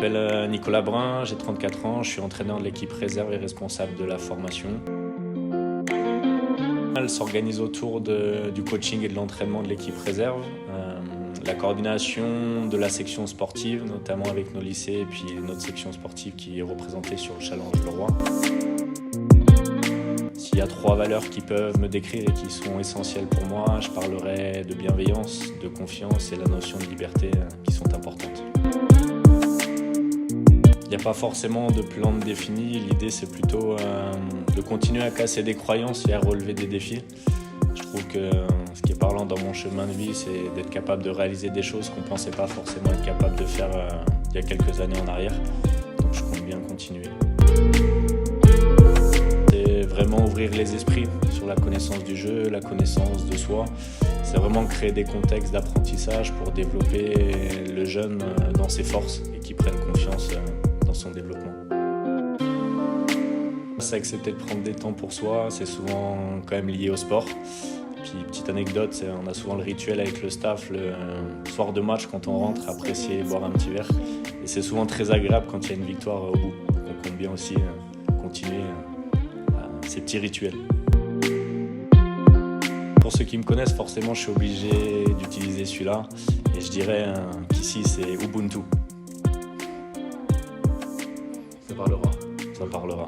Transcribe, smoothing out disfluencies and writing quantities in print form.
Je m'appelle Nicolas Brun, j'ai 34 ans, je suis entraîneur de l'équipe réserve et responsable de la formation. Elle s'organise autour du coaching et de l'entraînement de l'équipe réserve, la coordination de la section sportive, notamment avec nos lycées et puis notre section sportive qui est représentée sur le Challenge Leroy. S'il y a 3 valeurs qui peuvent me décrire et qui sont essentielles pour moi, je parlerai de bienveillance, de confiance et la notion de liberté qui sont importantes. Il n'y a pas forcément de plan défini, l'idée c'est plutôt de continuer à casser des croyances et à relever des défis. Je trouve que ce qui est parlant dans mon chemin de vie, c'est d'être capable de réaliser des choses qu'on ne pensait pas forcément être capable de faire il y a quelques années en arrière. Donc je compte bien continuer. C'est vraiment ouvrir les esprits sur la connaissance du jeu, la connaissance de soi. C'est vraiment créer des contextes d'apprentissage pour développer le jeune dans ses forces et qu'il prenne confiance dans son développement. C'est accepter de prendre des temps pour soi, c'est souvent quand même lié au sport. Puis petite anecdote, on a souvent le rituel avec le staff, le soir de match quand on rentre, apprécier boire un petit verre. Et c'est souvent très agréable quand il y a une victoire au bout. Donc on compte bien aussi continuer ces petits rituels. Pour ceux qui me connaissent, forcément je suis obligé d'utiliser celui-là. Et je dirais qu'ici c'est Ubuntu. Ça parlera. Ça parlera.